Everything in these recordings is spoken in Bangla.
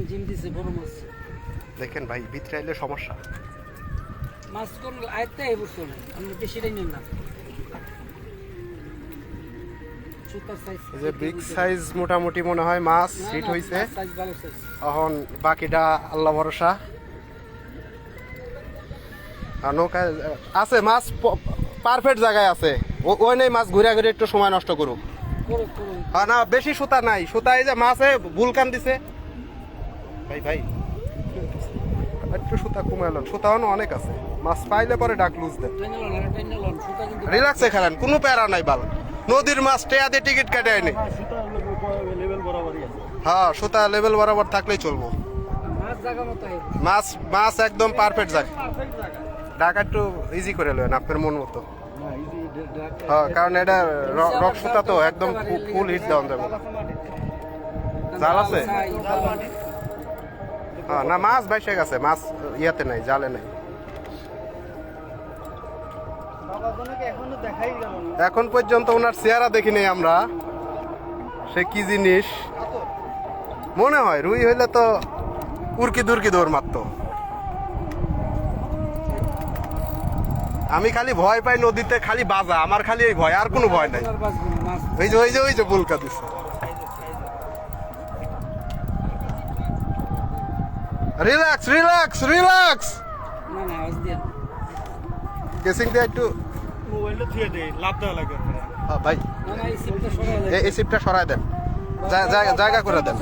জিম দিছে বড় মাছ। দেখেন ভাই ভিতরে আইলে সমস্যা। মাছ কোন আয়ত্তে এই বছর আমরা বেশি টাইম না। Super size. এই যে বিগ সাইজ মোটামুটি মনে হয় মাছ হিট হইছে। সাইজ ভালো সাইজ। এখন বাকিটা আল্লাহ ভরসা। আর নৌকায় আছে মাছ পারফেক্ট জায়গায় আছে। ওই নেই মাছ ঘুরে ঘুরে একটু সময় নষ্ট করুক। হ্যাঁ না বেশি সুতা নাই, সুতা এই যে মাছে বুলকান দিছে। ভাই ভাই একটু সুতা কমাইল, সুতাও অনেক আছে। মাছ পাইলে পরে ডাক লুজ দেন। রিল্যাক্সে খেলেন, কোনো প্যারা নাই বাল। নদীর মাছ টেয়াতে টিকিট কাটে আইনি। হ্যাঁ সুতা লেভেল বরাবর থাকলেই চলবো। মাছ মাছ একদম পারফেক্ট জায়গা। ডাক একটু ইজি করে নেন আপনার মন মতো। হ্যাঁ কারণ এটা রক সুতা তো একদম ফুল হিট দেওয়া যাবে। জাল আছে? হ্যাঁ না মাছ বাইসে গেছে, মাছ ইয়াতে নাই, জালে নাই। এখন পর্যন্ত ওনার চেহারা দেখিনি আমরা, সে কি জিনিস মনে হয়। রুই হইলে তো উড়কি দুর্কি দৌড় মারতো। আমি খালি ভয় পাই নদীতে, খালি বাজা আমার, খালি এই ভয়, আর কোনো ভয় নাই। ওই যে ওই যে ওই যে বুলকা দিচ্ছে। Relax relax relax. কেসিং দিয়ে একটু মোবাইলটা থিয়ে দেই, লাভ দেওয়া লাগে। হ্যাঁ ভাই এই সিপটা সরায় দেন, জায়গা করে দেন।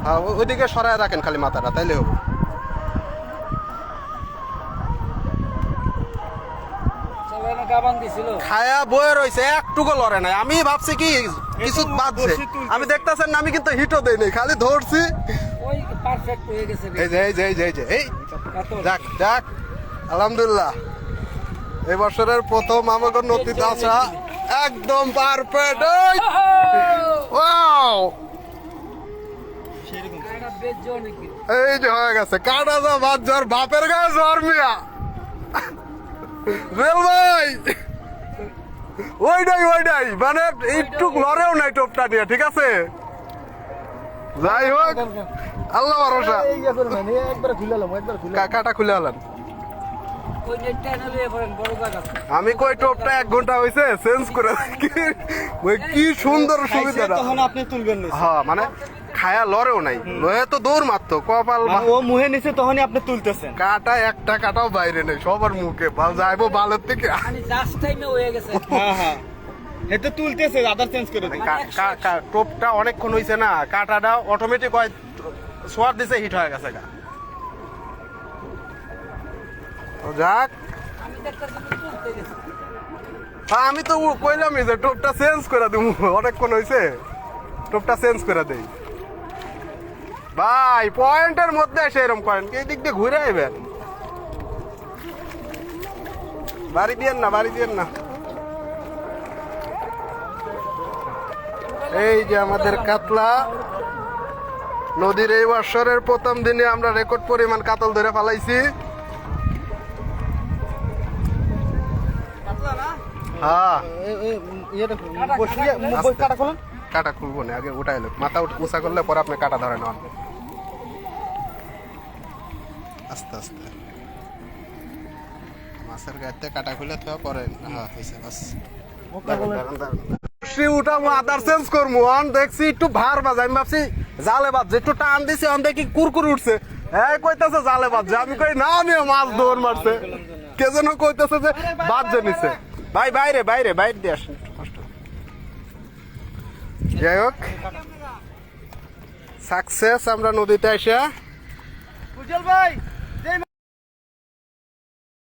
হ্যাঁ ওইদিকে সরায় রাখেন খালি মাথাটা, তাইলে হবে। খায়া বয়ে রয়েছে, একটুকু লড়ে নাই। আমি ভাবছি কি কিছু বাজছে, আমি দেখতেছেন আমি কিন্তু হিটও দেই নাই, খালি ধরছি। এই যে এই যে এই যে এই যে এই যাক যাক আলহামদুলিল্লাহ। এই বছরের প্রথম আমাকে নদীতে আসা একদম পারফেক্ট। এই যে হয়ে গেছে কাটা যা বাদ জ্বর, বাপের গায়ে জ্বর মিয়া। রেল ভাই ওইটাই ওইটাই, মানে একটু লড়েও নাই টোপটা নিয়ে, ঠিক আছে। যাই হোক আল্লাহ ভরসা। কাটা খুলে আলান। আমি কই টোপটা 1 ঘন্টা হয়েছে চেঞ্জ করে কি সুন্দর সুবিধা। আপনি তুলবেন না। হ্যাঁ মানে খায়া লড়েও নাই, লয়ে তো দৌড় মারতো কপাল। ও মুহে নিচে তখনই আপনি তুলতেছেন। কাটা একটা কাটাও বাইরে নেই, সবার মুখে বাল যাইবো বালের থেকে। হ্যাঁ হ্যাঁ এটা তুলতেছে, আদার চেঞ্জ করে দেন। টোপটা অনেকক্ষণ হইছে না, কাটাটা অটোমেটিক হয় সোয়ার দিছে, হিট হয়ে গেছে গা। যাক আমি তো কইলামই যে টোপটা চেঞ্জ করে দিব, অনেকক্ষণ হইছে টোপটা চেঞ্জ করে দেই। ভাই পয়েন্টের মধ্যে এসে এরকম করেন, এই দিক দিয়ে ঘুরে আইবেন। বাড়ি দিয়েন না, বাড়ি দিয়েন না। এই যে আমাদের কাতলা নদীর এই বছরের প্রথম দিনে আমরা রেকর্ড পরিমাণ কাতল ধরে ফেলাইছি। হ্যাঁ কাটা খুলবো না, আগে উঠাই লোক মাথা উঁচা করলে পরে আপনি কাটা ধরে নেওয়ান। আস্তে আস্তে মাছের গাড়িতে কাটা খুলে তো পরে। হ্যাঁ হয়েছে বাস। উঠাবো আদার চেঞ্জ করবো, অন দেখছি একটু ভার বাজে, আমি ভাবছি জালে বাজছে, একটু টান দিছি, অন দেখি কুরকুর উঠছে। এই কইতেছে জালে বাজছে, আমি কই না নিয়ে মাছ দৌড় মারছে। কে যেন কইতেছে যে বাজছে নিছে। ভাই বাইরে বাইরে বাইরে দিয়ে আসেন, কষ্ট। যাই হোক সাকসেস আমরা নদীতে আসা। উজ্জ্বল ভাই